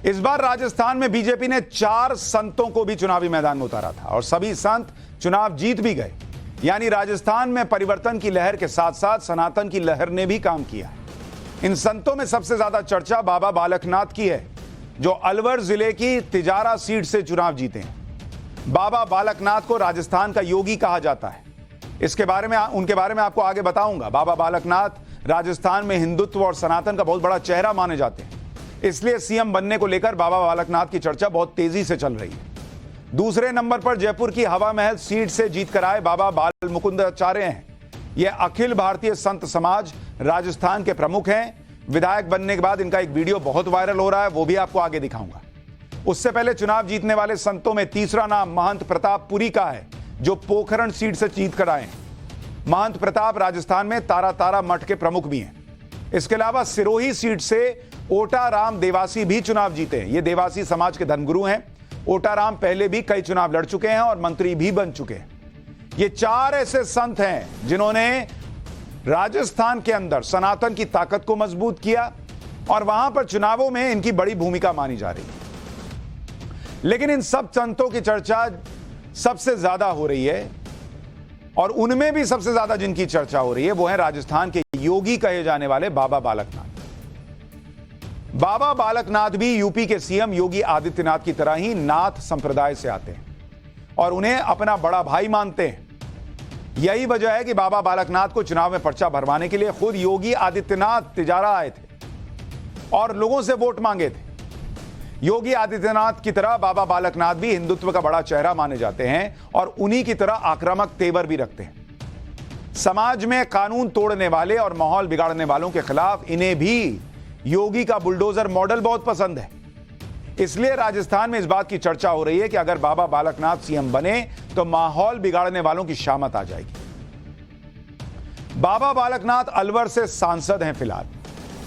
इस बार राजस्थान में बीजेपी ने 4 संतों को भी चुनावी मैदान में उतारा था और सभी संत चुनाव जीत भी गए। यानी राजस्थान में परिवर्तन की लहर के साथ साथ सनातन की लहर ने भी काम किया। इन संतों में सबसे ज्यादा चर्चा बाबा बालकनाथ की है, जो अलवर जिले की तिजारा सीट से चुनाव जीते हैं। बाबा बालकनाथ को राजस्थान का योगी कहा जाता है। उनके बारे में आपको आगे बताऊंगा। बाबा बालकनाथ राजस्थान में हिंदुत्व और सनातन का बहुत बड़ा चेहरा माने जाते हैं, इसलिए सीएम बनने को लेकर बाबा बालकनाथ की चर्चा बहुत तेजी से चल रही है। दूसरे नंबर पर जयपुर की हवा महल सीट से जीतकर आए बाबा बाल मुकुंदाचार्य हैं। ये अखिल भारतीय संत समाज राजस्थान के प्रमुख हैं। विधायक बनने के बाद इनका एक वीडियो बहुत वायरल हो रहा है, वो भी आपको आगे दिखाऊंगा। उससे पहले चुनाव जीतने वाले संतों में तीसरा नाम महंत प्रताप पुरी का है, जो पोखरण सीट से जीत कर आए। महंत प्रताप राजस्थान में तारा मठ के प्रमुख भी हैं। इसके अलावा सिरोही सीट से ओटा राम देवासी भी चुनाव जीते हैं। ये देवासी समाज के धर्मगुरु हैं। ओटा राम पहले भी कई चुनाव लड़ चुके हैं और मंत्री भी बन चुके हैं। ये 4 ऐसे संत हैं जिन्होंने राजस्थान के अंदर सनातन की ताकत को मजबूत किया और वहां पर चुनावों में इनकी बड़ी भूमिका मानी जा रही है। लेकिन इन सब संतों की चर्चा सबसे ज्यादा हो रही है और उनमें भी सबसे ज्यादा जिनकी चर्चा हो रही है वो है राजस्थान के योगी कहे जाने वाले बाबा बालकनाथ। बाबा बालकनाथ भी यूपी के सीएम योगी आदित्यनाथ की तरह ही नाथ संप्रदाय से आते हैं और उन्हें अपना बड़ा भाई मानते हैं। यही वजह है कि बाबा बालकनाथ को चुनाव में पर्चा भरवाने के लिए खुद योगी आदित्यनाथ तिजारा आए थे और लोगों से वोट मांगे थे। योगी आदित्यनाथ की तरह बाबा बालकनाथ भी हिंदुत्व का बड़ा चेहरा माने जाते हैं और उन्हीं की तरह आक्रामक तेवर भी रखते हैं। समाज में कानून तोड़ने वाले और माहौल बिगाड़ने वालों के खिलाफ इन्हें भी योगी का बुलडोजर मॉडल बहुत पसंद है। इसलिए राजस्थान में इस बात की चर्चा हो रही है कि अगर बाबा बालकनाथ सीएम बने तो माहौल बिगाड़ने वालों की शामत आ जाएगी। बाबा बालकनाथ अलवर से सांसद हैं फिलहाल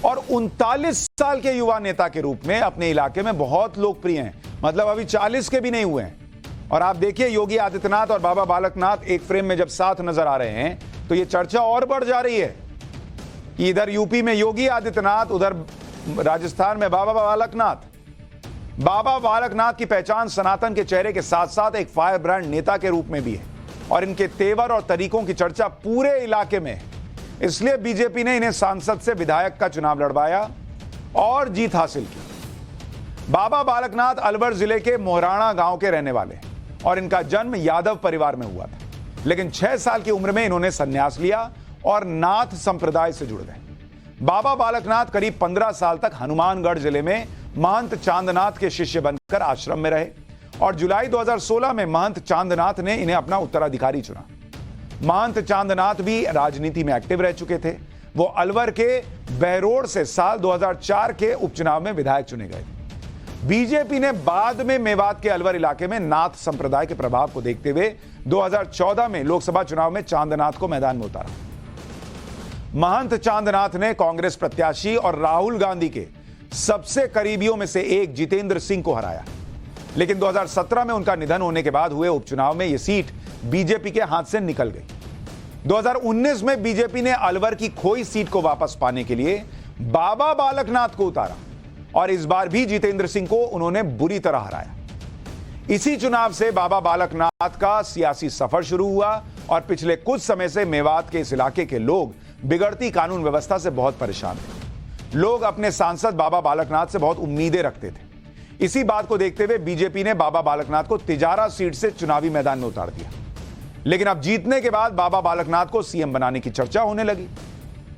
और 39 साल के युवा नेता के रूप में अपने इलाके में बहुत लोकप्रिय हैं। मतलब अभी 40 के भी नहीं हुए हैं। और आप देखिए योगी आदित्यनाथ और बाबा बालकनाथ एक फ्रेम में जब साथ नजर आ रहे हैं तो यह चर्चा और बढ़ जा रही है कि इधर यूपी में योगी आदित्यनाथ, उधर राजस्थान में बाबा बालकनाथ। बाबा बालकनाथ की पहचान सनातन के चेहरे के साथ साथ एक फायर ब्रांड नेता के रूप में भी है और इनके तेवर और तरीकों की चर्चा पूरे इलाके में है। इसलिए बीजेपी ने इन्हें सांसद से विधायक का चुनाव लड़वाया और जीत हासिल की। बाबा बालकनाथ अलवर जिले के मोहराणा गांव के रहने वाले और इनका जन्म यादव परिवार में हुआ था, लेकिन 6 साल की उम्र में इन्होंने संन्यास लिया और नाथ संप्रदाय से जुड़ गए। बाबा बालकनाथ करीब 15 साल तक हनुमानगढ़ जिले में महंत चांदनाथ के शिष्य बनकर आश्रम में रहे और जुलाई 2016 में महंत चांदनाथ ने इन्हें अपना उत्तराधिकारी चुना। महंत चांदनाथ भी राजनीति में एक्टिव रह चुके थे। वो अलवर के बहरोड से साल 2004 के उपचुनाव में विधायक चुने गए। बीजेपी ने बाद में मेवात के अलवर इलाके में नाथ संप्रदाय के प्रभाव को देखते हुए 2014 में लोकसभा चुनाव में चांदनाथ को मैदान में उतारा। महंत चांदनाथ ने कांग्रेस प्रत्याशी और राहुल गांधी के सबसे करीबियों में से एक जितेंद्र सिंह को हराया, लेकिन 2017 में उनका निधन होने के बाद हुए उपचुनाव में यह सीट बीजेपी के हाथ से निकल गई। 2019 में बीजेपी ने अलवर की खोई सीट को वापस पाने के लिए बाबा बालकनाथ को उतारा और इस बार भी जितेंद्र सिंह को उन्होंने बुरी तरह हराया। इसी चुनाव से बाबा बालकनाथ का सियासी सफर शुरू हुआ और पिछले कुछ समय से मेवात के इस इलाके के लोग बिगड़ती कानून व्यवस्था से बहुत परेशान थे। लोग अपने सांसद बाबा बालकनाथ से बहुत उम्मीदें रखते थे। इसी बात को देखते हुए बीजेपी ने बाबा बालकनाथ को तिजारा सीट से चुनावी मैदान में उतार दिया। लेकिन अब जीतने के बाद बाबा बालकनाथ को सीएम बनाने की चर्चा होने लगी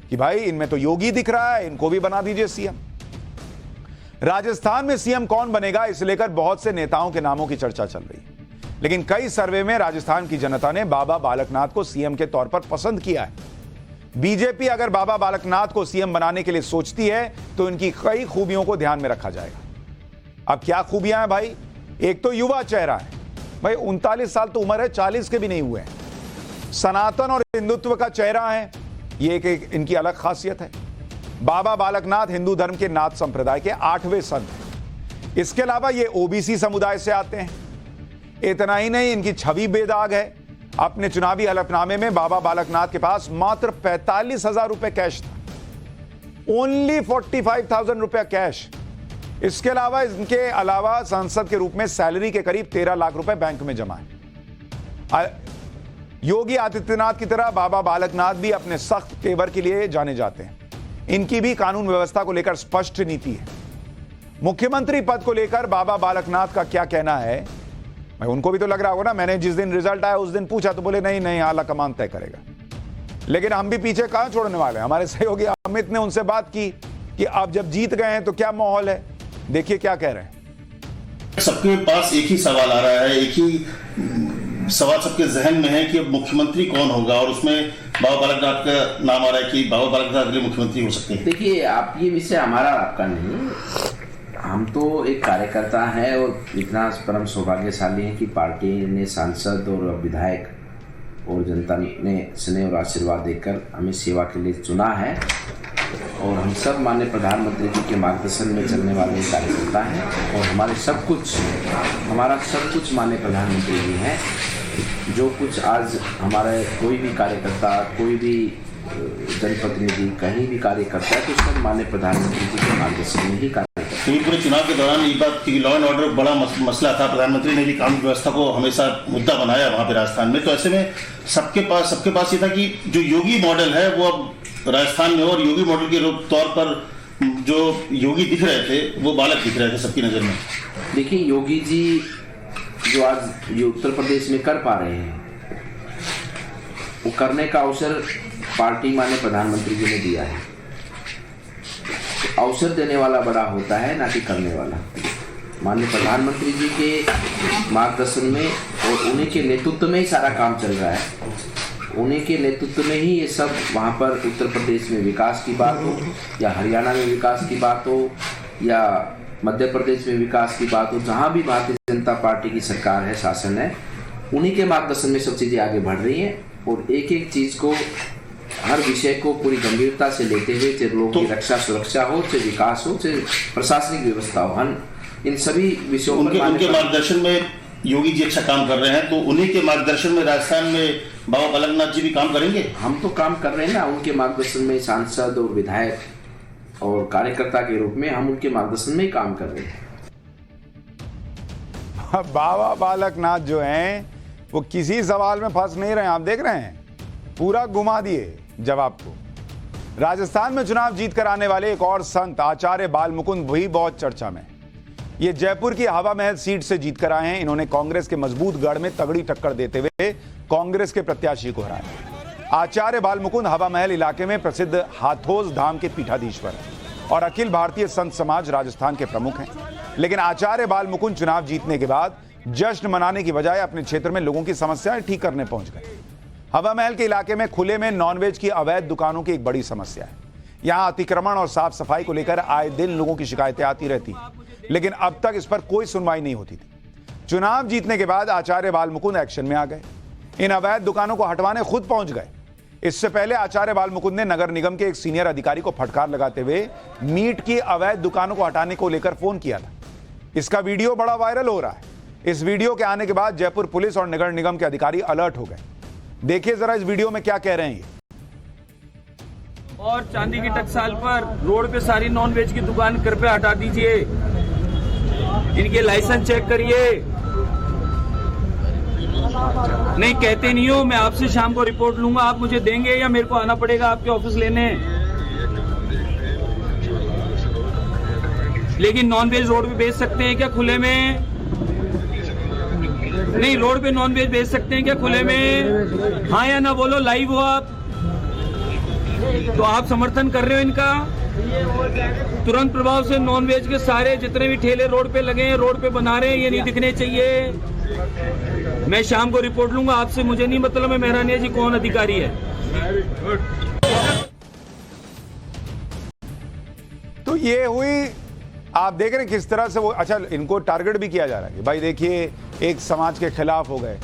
कि भाई इनमें तो योगी दिख रहा है, इनको भी बना दीजिए सीएम। राजस्थान में सीएम कौन बनेगा, इसे लेकर बहुत से नेताओं के नामों की चर्चा चल रही है, लेकिन कई सर्वे में राजस्थान की जनता ने बाबा बालकनाथ को सीएम के तौर पर पसंद किया है। बीजेपी अगर बाबा बालकनाथ को सीएम बनाने के लिए सोचती है तो इनकी कई खूबियों को ध्यान में रखा जाएगा। अब क्या खूबियां हैं भाई? एक तो युवा चेहरा है भाई, 39 साल तो उम्र है, 40 के भी नहीं हुए हैं। सनातन और हिंदुत्व का चेहरा है, ये एक इनकी अलग खासियत है। बाबा बालकनाथ हिंदू धर्म के नाथ संप्रदाय के 8वें संत हैं। इसके अलावा ये ओबीसी समुदाय से आते हैं। इतना ही नहीं, इनकी छवि बेदाग है। अपने चुनावी हलफनामे में बाबा बालकनाथ के पास मात्र 45,000 रुपए कैश था। ओनली 45,000 रुपया कैश। इसके अलावा इनके अलावा सांसद के रूप में सैलरी के करीब 13 लाख रुपए बैंक में जमा है। योगी आदित्यनाथ की तरह बाबा बालकनाथ भी अपने सख्त तेवर के लिए जाने जाते हैं। इनकी भी कानून व्यवस्था को लेकर स्पष्ट नीति है। मुख्यमंत्री पद को लेकर बाबा बालकनाथ का क्या कहना है, मैं उनको भी तो लग रहा होगा ना। मैंने जिस दिन रिजल्ट आया उस दिन पूछा तो बोले नहीं नहीं आला कमान तय करेगा। लेकिन हम भी पीछे कहां छोड़ने वाले हैं। हमारे सहयोगी अमित ने उनसे बात की कि अब जब जीत गए हैं तो क्या माहौल है, देखिए क्या कह रहे हैं। सबके पास एक ही सवाल आ रहा है, एक ही सवाल सबके जहन में है कि अब मुख्यमंत्री कौन होगा, और उसमें बाबा बालकनाथ का नाम आ रहा है कि बाबा बालकनाथ अगले मुख्यमंत्री हो सकते हैं। देखिए, आप ये विषय हमारा आपका नहीं, हम तो एक कार्यकर्ता हैं और इतना परम सौभाग्यशाली हैं कि पार्टी ने सांसद और विधायक और जनता ने स्नेह और आशीर्वाद देकर हमें सेवा के लिए चुना है, और हम सब माननीय प्रधानमंत्री जी के मार्गदर्शन में चलने वाले कार्यकर्ता हैं, और हमारा सब कुछ माननीय प्रधानमंत्री जी हैं। जो कुछ आज हमारे कोई भी कार्यकर्ता, कोई भी जनप्रतिनिधि कहीं भी कार्य करता है तो सब माननीय प्रधानमंत्री जी के मार्गदर्शन में ही कार्य करता है। पूरे चुनाव के दौरान ये बात थी, लॉ एंड ऑर्डर बड़ा मसला था, प्रधानमंत्री ने भी कानून व्यवस्था को हमेशा मुद्दा बनाया वहाँ पे राजस्थान में। तो ऐसे में सबके पास ये था कि जो योगी मॉडल है वो अब राजस्थान में हो, और योगी मॉडल के तौर पर जो योगी दिख रहे थे वो बालक दिख रहे थे सबकी नजर में। देखिए, योगी जी जो आज ये उत्तर प्रदेश में कर पा रहे हैं, वो करने का अवसर पार्टी माननीय प्रधानमंत्री जी ने दिया है। तो अवसर देने वाला बड़ा होता है, ना कि करने वाला। माननीय प्रधानमंत्री जी के मार्गदर्शन में और उन्हीं के नेतृत्व में ही सारा काम चल रहा है। उन्हीं के नेतृत्व में ही ये सब, वहाँ पर उत्तर प्रदेश में विकास की बात हो, या हरियाणा में विकास की बात हो, या मध्य प्रदेश में विकास की बात हो, जहाँ भी भारतीय जनता पार्टी की सरकार है, शासन है, उन्हीं के मार्गदर्शन में सब चीज़ें आगे बढ़ रही हैं। और एक एक चीज़ को, हर विषय को पूरी गंभीरता से लेते हुए, चाहे लोगों की रक्षा सुरक्षा हो, चाहे विकास हो, चाहे प्रशासनिक व्यवस्था हो, इन सभी विषयों उनके मार्गदर्शन में योगी जी अच्छा काम कर रहे हैं। तो उन्हीं के मार्गदर्शन में राजस्थान में बाबा बालकनाथ जी भी काम करेंगे। हम तो काम कर रहे हैं ना, उनके मार्गदर्शन में सांसद और विधायक और कार्यकर्ता के रूप में हम उनके मार्गदर्शन में ही काम कर रहे हैं। बाबा बालकनाथ जो हैं वो किसी सवाल में फंस नहीं रहे, आप देख रहे हैं, पूरा घुमा दिए जवाब को। राजस्थान में चुनाव जीत कर आने वाले एक और संत आचार्य बालमुकुंद भी बहुत चर्चा में। ये जयपुर की हवा महल सीट से जीत कर आए हैं। इन्होंने कांग्रेस के मजबूत गढ़ में तगड़ी टक्कर देते हुए कांग्रेस के प्रत्याशी को हराया। आचार्य बालमुकुंद हवा महल इलाके में प्रसिद्ध हाथोस धाम के पीठाधीश्वर हैं और अखिल भारतीय संत समाज राजस्थान के प्रमुख हैं। लेकिन आचार्य बालमुकुंद चुनाव जीतने के बाद जश्न मनाने की बजाय अपने क्षेत्र में लोगों की समस्याएं ठीक करने पहुंच गए। हवा महल के इलाके में खुले में नॉनवेज की अवैध दुकानों की एक बड़ी समस्या है। यहां अतिक्रमण और साफ सफाई को लेकर आए दिन लोगों की शिकायतें आती रहती, लेकिन अब तक इस पर कोई सुनवाई नहीं होती थी। चुनाव जीतने के बाद आचार्य बालमुकुंद एक्शन में आ गए। इन अवैध दुकानों को हटवाने खुद पहुंच गए। इससे पहले आचार्य बालमुकुंद ने नगर निगम के एक सीनियर अधिकारी को फटकार लगाते हुए मीट की अवैध दुकानों को हटाने को लेकर फोन किया था। इसका वीडियो बड़ा वायरल हो रहा है। इस वीडियो के आने के बाद जयपुर पुलिस और नगर निगम के अधिकारी अलर्ट हो गए। देखिए जरा इस वीडियो में क्या कह रहे हैं ये। और चांदी की टकसाल पर रोड पे सारी नॉन वेज की दुकान कृपया हटा दीजिए। इनके लाइसेंस चेक करिए। नहीं कहते नहीं हो, मैं आपसे शाम को रिपोर्ट लूंगा, आप मुझे देंगे या मेरे को आना पड़ेगा आपके ऑफिस लेने। लेकिन नॉन वेज रोड पे बेच सकते हैं क्या खुले में? नहीं, रोड पे नॉन वेज बेच सकते हैं क्या खुले में? हाँ या ना बोलो, लाइव हो आप तो आप समर्थन कर रहे हो इनका। तुरंत प्रभाव से नॉन वेज के सारे जितने भी ठेले रोड पे लगे हैं, रोड पे बना रहे हैं, ये नहीं दिखने चाहिए। मैं शाम को रिपोर्ट लूंगा आपसे, मुझे नहीं मतलब है मेहरानिया जी कौन अधिकारी है। तो ये हुई, आप देख रहे हैं किस तरह से वो, अच्छा इनको टारगेट भी किया जा रहा है कि भाई देखिए एक समाज के खिलाफ हो गए।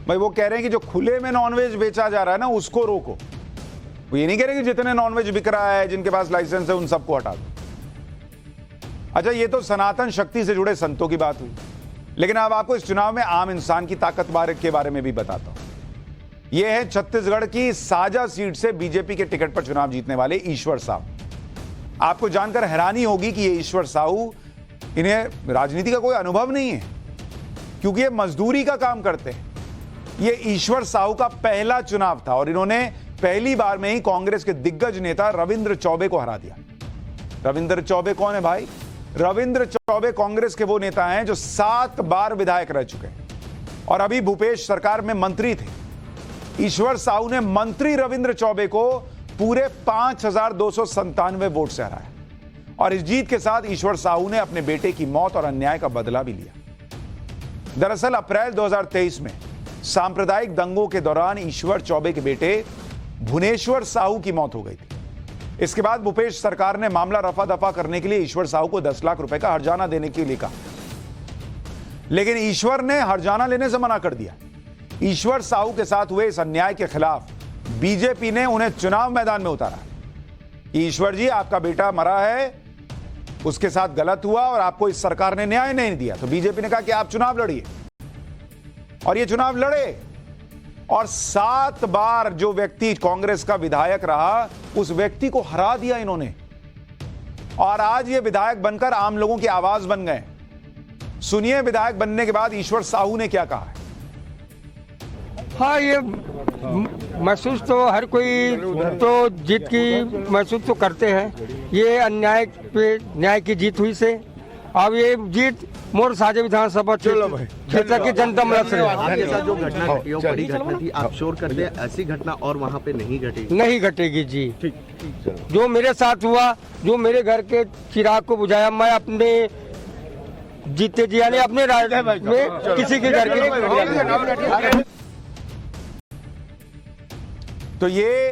भाई वो कह रहे हैं कि जो खुले में नॉनवेज बेचा जा रहा है ना उसको रोको। वो ये नहीं कह रहे कि जितने नॉनवेज बिक रहा है, जिनके पास लाइसेंस है, उन सबको हटा दो। अच्छा ये तो सनातन शक्ति से जुड़े संतों की बात हुई, लेकिन अब आपको इस चुनाव में आम इंसान की ताकत के बारे में भी बताता हूं। यह है छत्तीसगढ़ की साजा सीट से बीजेपी के टिकट पर चुनाव जीतने वाले ईश्वर साहू। आपको जानकर हैरानी होगी कि ये ईश्वर साहू इन्हें राजनीति का कोई अनुभव नहीं है, क्योंकि ये मजदूरी का काम करते हैं। ये ईश्वर साहू का पहला चुनाव था और इन्होंने पहली बार में ही कांग्रेस के दिग्गज नेता रविंद्र चौबे को हरा दिया। रविंद्र चौबे कौन है भाई? रविंद्र चौबे कांग्रेस के वो नेता हैं जो 7 बार विधायक रह चुके हैं और अभी भूपेश सरकार में मंत्री थे। ईश्वर साहू ने मंत्री रविंद्र चौबे को पूरे 5,297 वोट से हराया और इस जीत के साथ ईश्वर साहू ने अपने बेटे की मौत और अन्याय का बदला भी लिया। दरअसल अप्रैल 2023 में सांप्रदायिक दंगों के दौरान ईश्वर चौबे के बेटे भुवनेश्वर साहू की मौत हो गई थी। इसके बाद भूपेश सरकार ने मामला रफा दफा करने के लिए ईश्वर साहू को 10 लाख रुपए का हर्जाना देने के लिए कहा, लेकिन ईश्वर ने हर्जाना लेने से मना कर दिया। ईश्वर साहू के साथ हुए इस अन्याय के खिलाफ बीजेपी ने उन्हें चुनाव मैदान में उतारा। ईश्वर जी, आपका बेटा मरा है, उसके साथ गलत हुआ और आपको इस सरकार ने न्याय नहीं दिया, तो बीजेपी ने कहा कि आप चुनाव लड़िए और ये चुनाव लड़े और 7 बार जो व्यक्ति कांग्रेस का विधायक रहा उस व्यक्ति को हरा दिया इन्होंने और आज ये विधायक बनकर आम लोगों की आवाज बन गए। सुनिए विधायक बनने के बाद ईश्वर साहू ने क्या कहा है। हाँ, ये महसूस तो हर कोई तो जीत की महसूस तो करते हैं। ये अन्याय पे न्याय की जीत हुई से अब ये जीत मोर साझे विधानसभा क्षेत्र की जनता में आपके साथ जो घटना घटी वो बड़ी घटना थी, आप श्योर करते हैं ऐसी घटना और वहाँ पे नहीं घटेगी? नहीं घटेगी जी। जो मेरे साथ हुआ, जो मेरे घर के चिराग को बुझाया, मैं अपने जीते जी यानी अपने राज्य में किसी के घर के। तो ये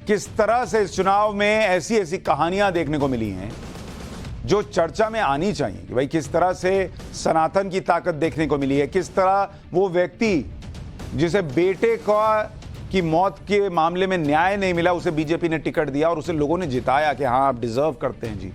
किस तरह से इस चुनाव में ऐसी ऐसी कहानियां देखने को मिली हैं जो चर्चा में आनी चाहिए कि भाई किस तरह से सनातन की ताकत देखने को मिली है, किस तरह वो व्यक्ति जिसे बेटे की मौत के मामले में न्याय नहीं मिला उसे बीजेपी ने टिकट दिया और उसे लोगों ने जिताया कि हाँ आप डिजर्व करते हैं जी।